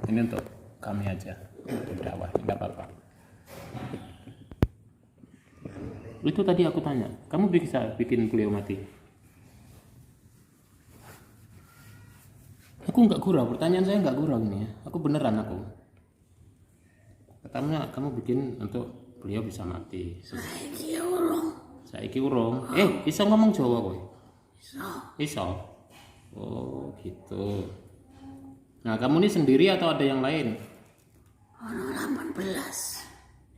Ini untuk kami aja, untuk dakwah, nggak apa-apa. Itu tadi aku tanya, kamu bisa bikin beliau mati? Aku nggak gurau, pertanyaan saya nggak gurau ini ya. Aku beneran aku. Pertama kamu bikin untuk beliau bisa mati. Saiki urung. Iso ngomong Jawa kowe? Iso. Oh, gitu. Nah, kamu ini sendiri atau ada yang lain? Ono 18.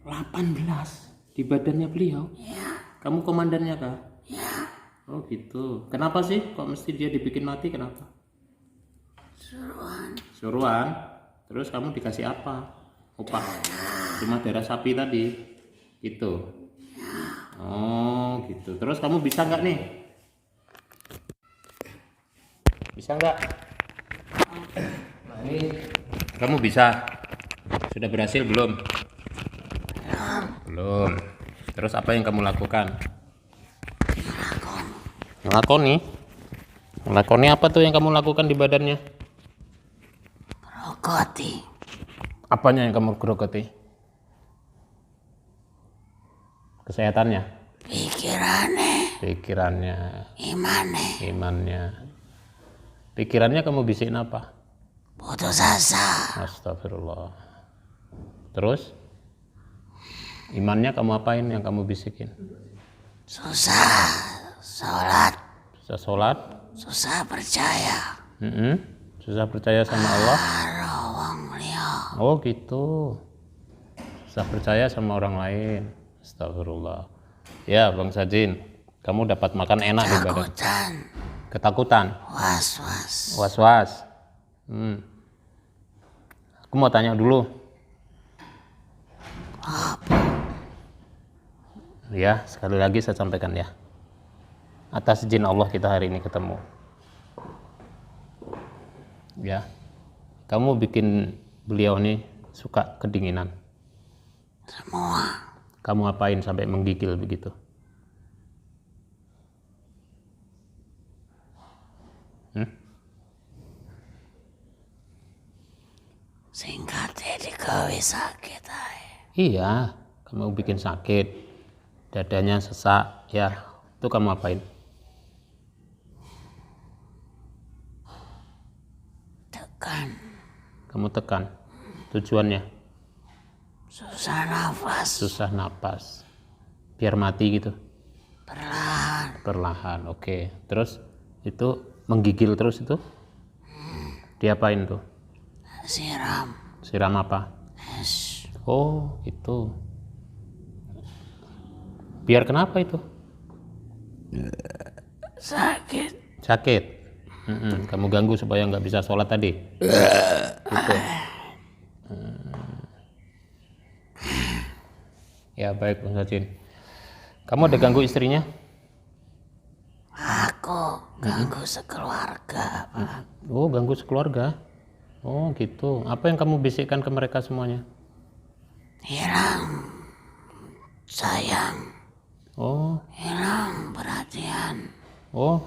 18 di badannya beliau? Ya. Kamu komandannya kah? Ya. Oh, gitu. Kenapa sih kok mesti dia dibikin mati? Kenapa? Suruhan. Terus kamu dikasih apa? Upah? Cuma darah sapi tadi. Gitu. Oh, gitu. Terus kamu bisa nggak nih? Bisa nggak? Nah, ini kamu bisa. Sudah berhasil belum? Belum. Terus apa yang kamu lakukan? Ngelakoni. Ngelakoni apa tuh yang kamu lakukan di badannya? Rokoti. Apanya yang kamu gerogoti? Kesehatannya? Pikirannya. Imannya. Pikirannya kamu bisikin apa? Putus asa. Astagfirullah. Terus? Imannya kamu apain yang kamu bisikin? Susah sholat. Susah sholat? Susah percaya. Susah percaya sama Allah? Oh gitu. Susah percaya sama orang lain. Astagfirullah. Ya Bang Sajin, kamu dapat makan enak di badan. Ketakutan. Was-was. Aku mau tanya dulu. Apa? Ya, sekali lagi saya sampaikan ya. Atas izin Allah kita hari ini ketemu. Ya. Kamu bikin beliau nih suka kedinginan. Semua. Kamu apain sampai menggigil begitu? Singkatnya digawe sakit aja. Iya, kamu bikin sakit, dadanya sesak, ya, itu kamu apain? Tekan. Kamu tekan, tujuannya? Susah nafas. Biar mati gitu? Perlahan. Oke. Terus itu menggigil terus itu? Diapain tuh? Siram apa? Es. Oh, itu. Biar kenapa itu? Sakit. Kamu ganggu supaya nggak bisa sholat tadi. Gitu. Ya baik Bang Sajin. Kamu ada ganggu istrinya? Aku ganggu sekeluarga, Pak. Oh, ganggu sekeluarga. Oh, gitu. Apa yang kamu bisikkan ke mereka semuanya? Hilang sayang. Oh. Hilang perhatian. Oh.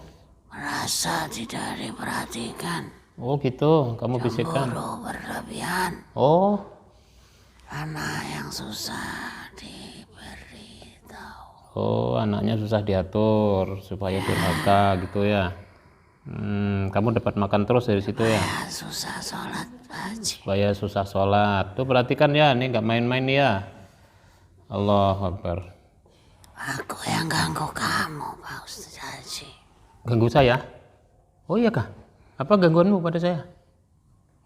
Merasa tidak diperhatikan. Oh, gitu. Kamu bisikkan. Cemburu berlebihan. Oh. Anak yang susah diberitahu. Oh, anaknya susah diatur supaya durhaka gitu ya. Kamu dapat makan terus dari situ ya. Susah sholat, Pak. Supaya susah sholat. Tuh perhatikan ya, ini nggak main-main ya. Allahu Akbar. Aku yang ganggu kamu, Pak Ustaz Haji. Ganggu saya? Oh iya kah? Apa gangguanmu pada saya?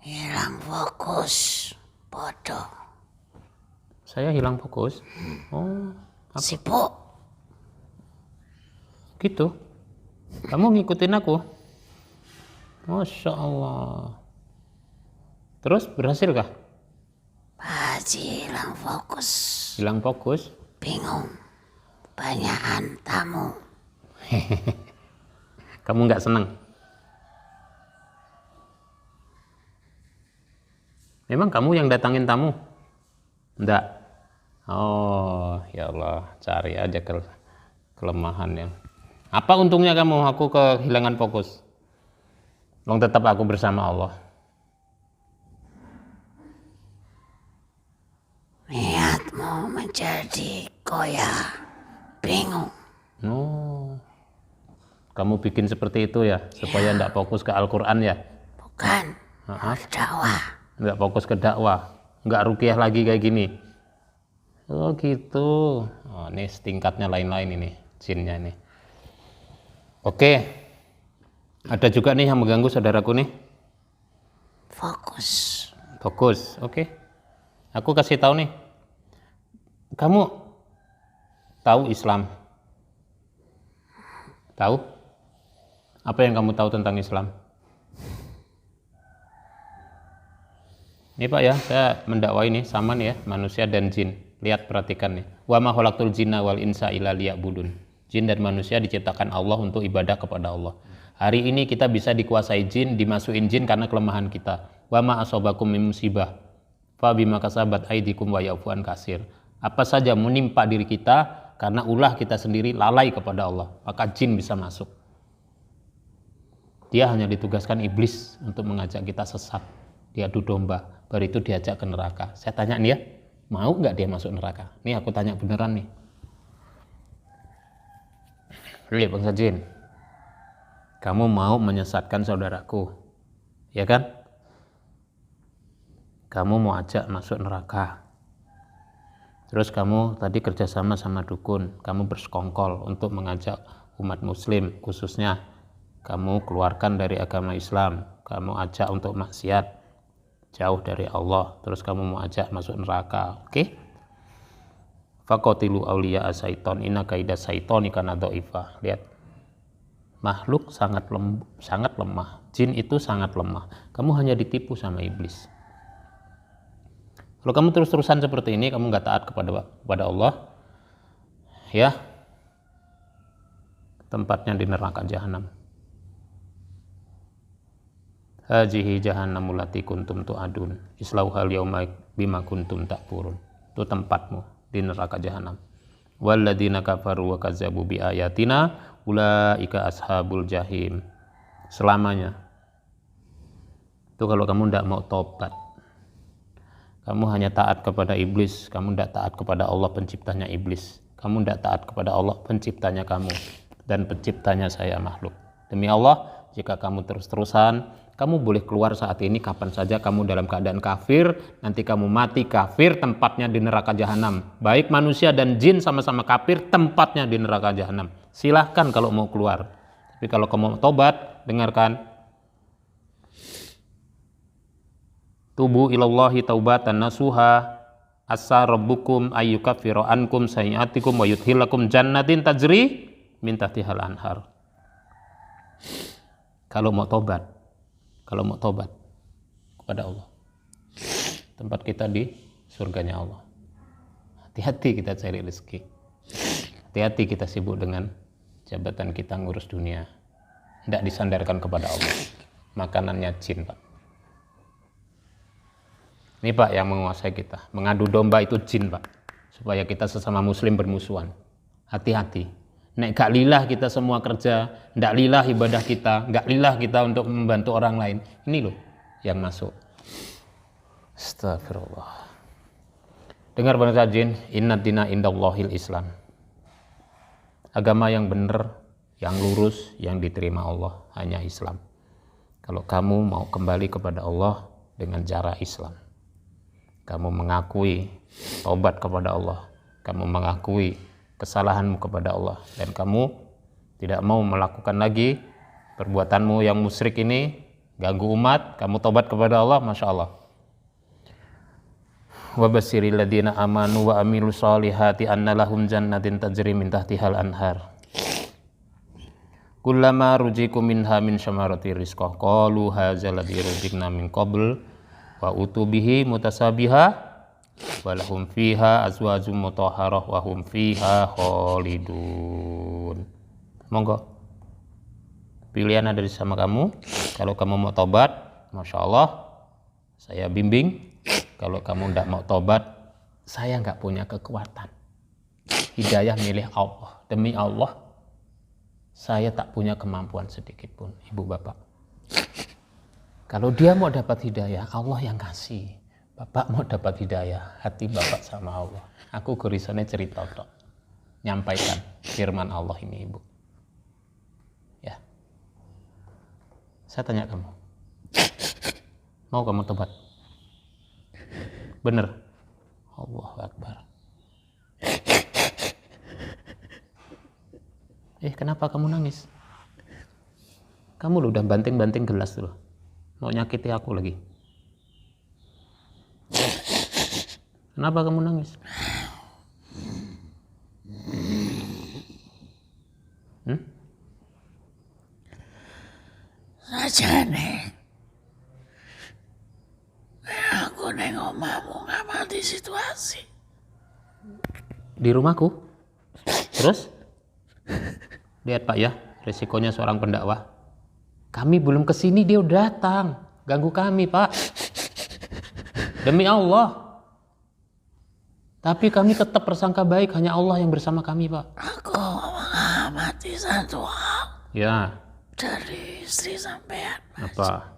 Hilang fokus, bodoh. Saya hilang fokus? Oh, apa? Sibuk. Gitu? Kamu ngikutin aku? Masya Allah. Terus berhasil kah? Pak Haji hilang fokus. Hilang fokus? Bingung. Banyakan tamu. Kamu nggak seneng? Memang kamu yang datangin tamu? Enggak. Oh, ya Allah, cari aja kelemahannya. Apa untungnya kamu aku kehilangan fokus? Long tetap aku bersama Allah. mau menjadi goyah. Bingung. Oh, kamu bikin seperti itu ya, supaya tidak fokus ke Al-Quran ya? Bukan. Mau dakwah. Nggak fokus ke dakwah, nggak ruqyah lagi kayak gini. Oh gitu. Oh, ini tingkatnya lain-lain ini, jinnya ini. Oke, ada juga nih yang mengganggu saudaraku nih. Fokus, oke. Aku kasih tahu nih. Kamu tahu Islam? Tahu? Apa yang kamu tahu tentang Islam? Ini Pak ya, saya mendakwai ini sama nih ya, manusia dan jin. Lihat, perhatikan nih. Wa ma khalaqtul jinna wal insa illa liya'budun. Jin dan manusia diciptakan Allah untuk ibadah kepada Allah. Hari ini kita bisa dikuasai jin, dimasukin jin karena kelemahan kita. Wa ma asobakum min musibah fa bima kasabat aidikum wa ya'fu an kasir. Apa saja menimpa diri kita karena ulah kita sendiri lalai kepada Allah, maka jin bisa masuk. Dia hanya ditugaskan iblis untuk mengajak kita sesat, diadu domba, baru itu diajak ke neraka. Saya tanya nih ya, mau nggak dia masuk neraka? Nih aku tanya beneran nih. Lihat bangsa jin, kamu mau menyesatkan saudaraku, ya kan? Kamu mau ajak masuk neraka. Terus kamu tadi kerjasama sama dukun, kamu bersekongkol untuk mengajak umat muslim, khususnya kamu keluarkan dari agama Islam, kamu ajak untuk maksiat, jauh dari Allah, terus kamu mau ajak masuk neraka, oke? Faqatilu awliya asaiton inna kaida saitoni kana dhaifah. Lihat, makhluk sangat lemah, jin itu sangat lemah, kamu hanya ditipu sama iblis. Kalau kamu terus-terusan seperti ini, kamu nggak taat kepada Allah, ya, tempatnya di neraka jahanam. Hajihi jahannamul lati kuntum tu'adun islauhal yauma bima kuntum takfurun. Itu tempatmu di neraka jahanam. Walladzina kafaru wa kazzabu bi ayatina ulaika ashabul jahim. Selamanya. Itu kalau kamu tidak mau tobat. Kamu hanya taat kepada iblis, kamu tidak taat kepada Allah penciptanya iblis. Kamu tidak taat kepada Allah penciptanya kamu dan penciptanya saya makhluk. Demi Allah, jika kamu terus-terusan, kamu boleh keluar saat ini kapan saja kamu dalam keadaan kafir, nanti kamu mati kafir, tempatnya di neraka jahanam. Baik manusia dan jin sama-sama kafir, tempatnya di neraka jahanam. Silahkan kalau mau keluar. Tapi kalau kamu mau tobat, dengarkan. Tubu ilallahi taubatan nasuha asa rabbukum ayyukaffiru ankum sayiatikum wa yudkhilakum jannatin tajri min tahtihal anhar. Kalau mau tobat kepada Allah, tempat kita di surganya Allah. Hati-hati kita cari rezeki, hati-hati kita sibuk dengan jabatan kita ngurus dunia, tidak disandarkan kepada Allah. Makanannya jin, Pak. Ini Pak yang menguasai kita. Mengadu domba itu jin, Pak. Supaya kita sesama muslim bermusuhan. Hati-hati. Nek gak lillah kita semua kerja, ndak lillah ibadah kita, gak lillah kita untuk membantu orang lain. Ini loh yang masuk. Astagfirullah. Dengar bangsa jin, inna dina indallahil Islam. Agama yang benar, yang lurus, yang diterima Allah hanya Islam. Kalau kamu mau kembali kepada Allah dengan cara Islam, kamu mengakui taubat kepada Allah, kamu mengakui kesalahanmu kepada Allah, dan kamu tidak mau melakukan lagi perbuatanmu yang musyrik ini, ganggu umat, kamu taubat kepada Allah, Masya Allah. Wa basyiril ladzina amanu wa amilus solihati anna lahum jannatin tajri min tahtihal anhar. Kullama rujiku minha min syamarati rizqah qalu hadzal ladzi ruzikna min qabl wa utubihi mutasabiha walahum fiha azwajum mutahharah wa hum fiha khalidun. Monggo, pilihan ada di sama kamu. Kalau kamu mau tobat, Masya Allah, saya bimbing. Kalau kamu tidak mau tobat, saya nggak punya kekuatan. Hidayah milik Allah. Demi Allah, saya tak punya kemampuan sedikit pun, Ibu Bapak. Kalau dia mau dapat hidayah, Allah yang kasih. Bapak mau dapat hidayah, hati Bapak sama Allah. Aku gerisane cerita tok. Nyampaikan firman Allah ini, Ibu. Ya. Saya tanya kamu. Mau kamu tobat? Bener? Allahu Akbar. Kenapa kamu nangis? Kamu lo udah banting-banting gelas tuh. Mau nyakiti aku lagi. Kenapa kamu nangis? Sajane aku nengok omahmu ngamati situasi. Di rumahku? Terus? Lihat Pak ya, resikonya seorang pendakwah. Kami belum kesini dia udah datang. Ganggu kami Pak. Demi Allah. Tapi kami tetap bersangka baik, hanya Allah yang bersama kami Pak. Aku mengamati satu hal. Ya. Dari istri sampean. Apa?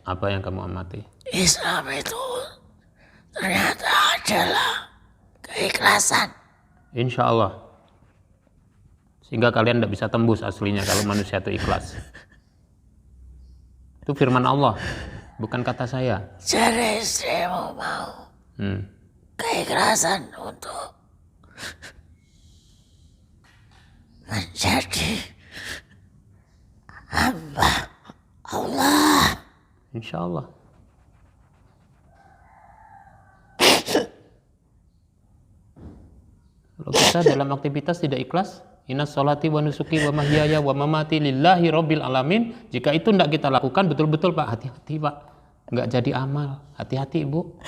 Apa yang kamu amati? Islam itu ternyata adalah keikhlasan. Insya Allah. Sehingga kalian tidak bisa tembus aslinya kalau manusia itu ikhlas. Itu firman Allah, bukan kata saya. Jadi istrimu mau keikhlasan untuk menjadi hamba Allah. Insya Allah. Kalau kita dalam aktivitas tidak ikhlas, inna sholati wa nusuki wa mahyaya wa mamati lillahi rabbil alamin. Jika itu tidak kita lakukan betul-betul Pak, hati-hati Pak. Nggak jadi amal. Hati-hati Ibu.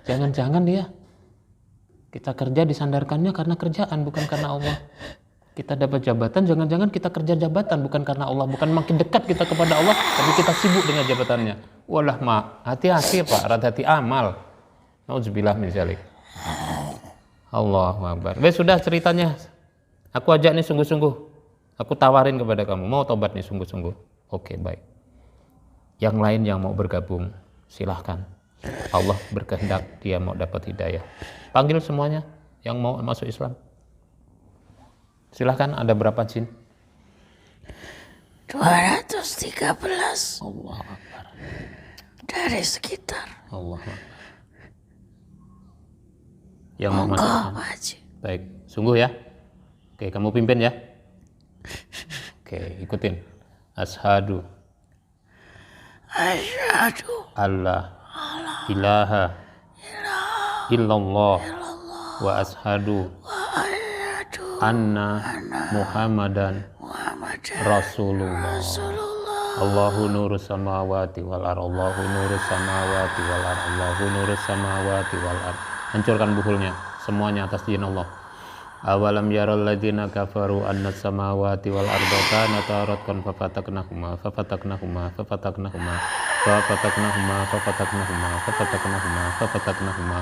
Jangan-jangan ya. Kita kerja disandarkannya karena kerjaan, bukan karena Allah. Kita dapat jabatan, jangan-jangan kita kerja jabatan, bukan karena Allah. Bukan makin dekat kita kepada Allah, tapi kita sibuk dengan jabatannya. Walah Mak, hati-hati Pak, hati-hati amal. Nauzubillah min dzalik. Allahu Akbar. Sudah ceritanya. Aku ajak nih sungguh-sungguh. Aku tawarin kepada kamu, mau tobat nih sungguh-sungguh. Oke, baik. Yang lain yang mau bergabung, silahkan. Allah berkehendak dia mau dapat hidayah. Panggil semuanya yang mau masuk Islam. Silahkan, ada berapa jin? 213. Allah Akbar. Dari sekitar. Allah Akbar. Yang mau masuk Islam. Baik, sungguh ya. Oke, kamu pimpin ya. Oke, ikutin. Ashadu Allah ilaha illallah wa ashadu anna Muhammadan Rasulullah. Allahu nurus samawati wal ard. Allahu nurus samawati wal ard. Allahu nurus samawati wal ard. Hancurkan buhulnya semuanya atas izin Allah. Awalam yaral ladzina kafaru anna samawati wal arda kanata ratqan fafataknahuma fafataknahuma fafataknahuma fafataknahuma fafataknahuma fafataknahuma fafataknahuma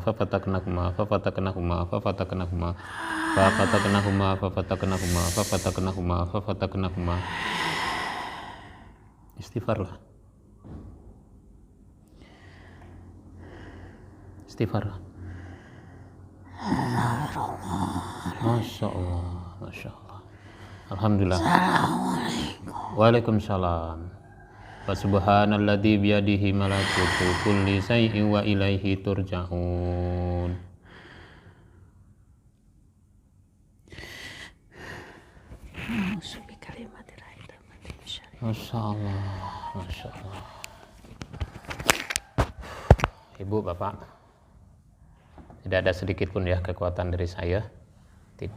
fafataknahuma fafataknahuma fafataknahuma fafataknahuma fafataknahuma fafataknahuma fafataknahuma fafataknahuma fafataknahuma. Istighfarlah. Istighfarlah. Masya Allah, Masya Allah. Alhamdulillah. Waalaikumsalam. Wa subhanalladzi biyadihi malakutu kulli syai'in wa ilaihi turja'un. Masya Allah, Masya Allah. Ibu, Bapak, tidak ada sedikit pun ya kekuatan dari saya,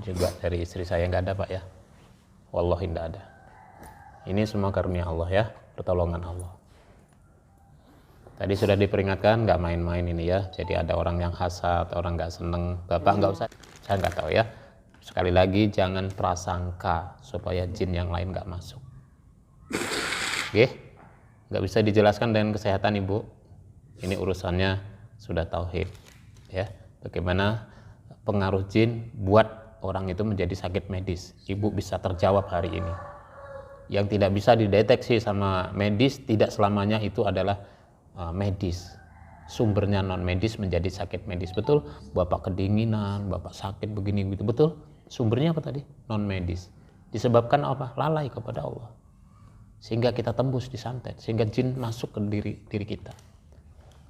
juga dari istri saya nggak ada Pak ya. Wallahi nggak ada. Ini semua karunia Allah ya, pertolongan Allah. Tadi sudah diperingatkan nggak main-main ini ya. Jadi ada orang yang hasad, orang nggak seneng. Bapak nggak usah, saya nggak tahu ya. Sekali lagi jangan prasangka supaya jin yang lain nggak masuk. Oke, nggak bisa dijelaskan dengan kesehatan Ibu. Ini urusannya sudah tauhid ya. Bagaimana pengaruh jin buat orang itu menjadi sakit medis. Ibu bisa terjawab hari ini. Yang tidak bisa dideteksi sama medis tidak selamanya itu adalah medis. Sumbernya non medis menjadi sakit medis. Betul? Bapak kedinginan, bapak sakit begini gitu. Betul? Sumbernya apa tadi? Non medis. Disebabkan apa? Lalai kepada Allah. Sehingga kita tembus disantet, sehingga jin masuk ke diri kita.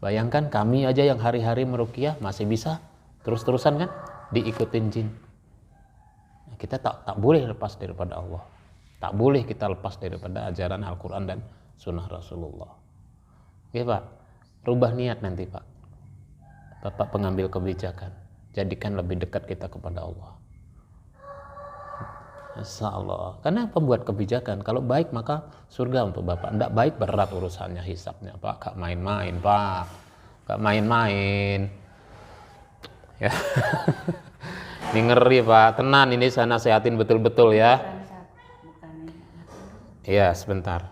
Bayangkan kami aja yang hari-hari meruqyah masih bisa terus-terusan kan diikutin jin. Nah, kita tak boleh lepas daripada Allah. Tak boleh kita lepas daripada ajaran Al-Quran dan Sunnah Rasulullah. Oke Pak, rubah niat nanti Pak. Bapak pengambil kebijakan, jadikan lebih dekat kita kepada Allah. Insya Allah. Karena pembuat kebijakan, kalau baik maka surga untuk Bapak. Tidak baik berat urusannya, hisapnya Pak. Gak main-main Pak. Gak main-main. Ya. Ini ngeri Pak. Tenan ini saya nasihatin betul-betul ya. Iya sebentar.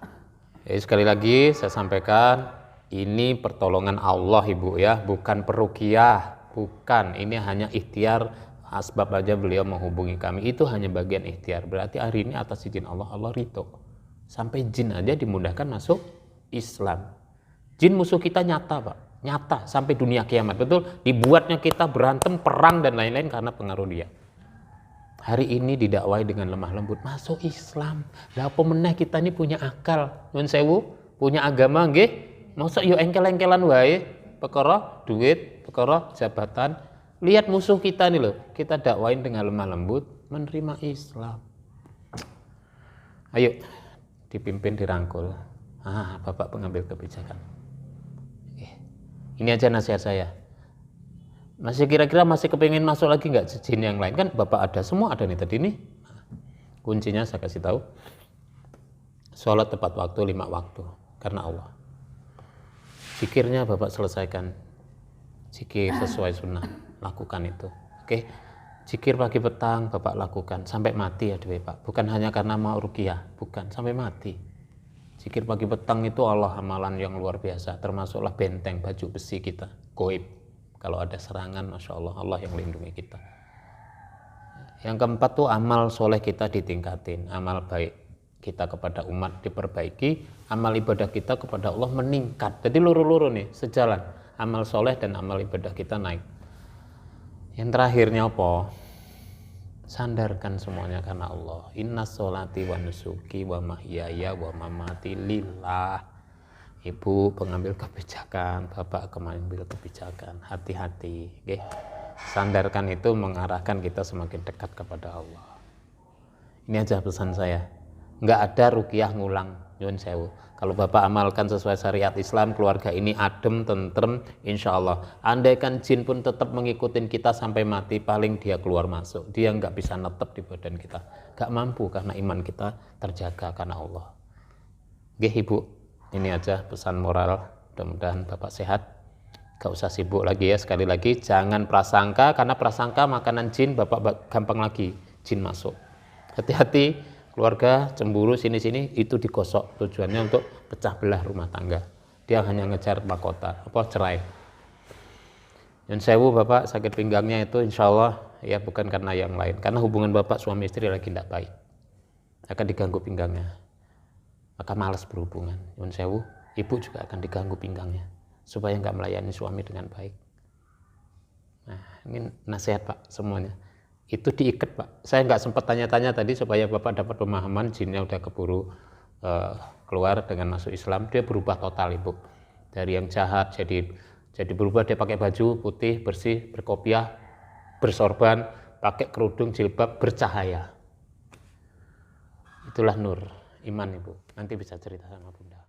Jadi sekali lagi saya sampaikan, ini pertolongan Allah Ibu ya, bukan peruqyah, bukan. Ini hanya ikhtiar. Asbab aja beliau menghubungi kami, itu hanya bagian ikhtiar. Berarti hari ini atas izin Allah, Allah ridho. Sampai jin aja dimudahkan masuk Islam. Jin musuh kita nyata Pak, nyata sampai dunia kiamat. Betul, dibuatnya kita berantem, perang dan lain-lain karena pengaruh dia. Hari ini didakwai dengan lemah lembut, masuk Islam. Lah apa meneh kita ini punya akal, nyuwun sewu, punya agama nggih. Mosok yo engkel-engkelan wae, perkara duit, perkara jabatan. Lihat musuh kita nih loh, kita dakwain dengan lemah lembut, menerima Islam. Ayo, dipimpin, dirangkul. Bapak pengambil kebijakan. Ini aja nasihat saya. Masih kira-kira masih kepingin masuk lagi nggak jin yang lain? Kan Bapak ada, semua ada nih tadi nih. Kuncinya saya kasih tahu. Sholat tepat waktu, 5 waktu. Karena Allah. Zikirnya Bapak selesaikan. Zikir sesuai sunnah. Lakukan itu. Oke. Zikir pagi petang Bapak lakukan sampai mati ya Pak. Bukan hanya karena mau ruqyah, bukan, sampai mati. Zikir pagi petang itu Allah amalan yang luar biasa, termasuklah benteng baju besi kita, goib. Kalau ada serangan, Masya Allah, Allah yang melindungi kita. Yang keempat tuh amal soleh kita ditingkatin, amal baik kita kepada umat diperbaiki, amal ibadah kita kepada Allah meningkat. Jadi luru-luru nih, sejalan. Amal soleh dan amal ibadah kita naik. Yang terakhirnya apa? Sandarkan semuanya karena Allah. Inna sholati wa nusuki wa mahyaya wa mamati lillah. Ibu pengambil kebijakan, Bapak pengambil kebijakan. Hati-hati, okay? Sandarkan itu mengarahkan kita semakin dekat kepada Allah. Ini aja pesan saya. Nggak ada ruqyah ngulang, nyuwun sewu. Kalau Bapak amalkan sesuai syariat Islam, keluarga ini adem, tentrem, insya Allah. Andaikan jin pun tetap mengikuti kita sampai mati, paling dia keluar masuk. Dia nggak bisa netep di badan kita. Nggak mampu karena iman kita terjaga karena Allah. Oke Ibu, ini aja pesan moral. Mudah-mudahan Bapak sehat. Gak usah sibuk lagi ya, sekali lagi. Jangan prasangka, karena prasangka makanan jin, Bapak gampang lagi jin masuk. Hati-hati. Keluarga cemburu sini-sini itu digosok, tujuannya untuk pecah belah rumah tangga. Dia hanya ngejar mahkota, cerai. Yang sewu Bapak sakit pinggangnya itu insya Allah ya bukan karena yang lain, karena hubungan Bapak suami istri lagi tidak baik, akan diganggu pinggangnya, maka malas berhubungan. Yang sewu, ibu juga akan diganggu pinggangnya supaya nggak melayani suami dengan baik. Nah ini nasihat Pak semuanya. Itu diikat Pak. Saya nggak sempat tanya-tanya tadi supaya Bapak dapat pemahaman. Jinnya udah keburu keluar dengan masuk Islam, dia berubah total Ibu. Dari yang jahat jadi berubah, dia pakai baju putih bersih, berkopiah, bersorban, pakai kerudung jilbab, bercahaya. Itulah nur iman Ibu. Nanti bisa cerita sama Bunda.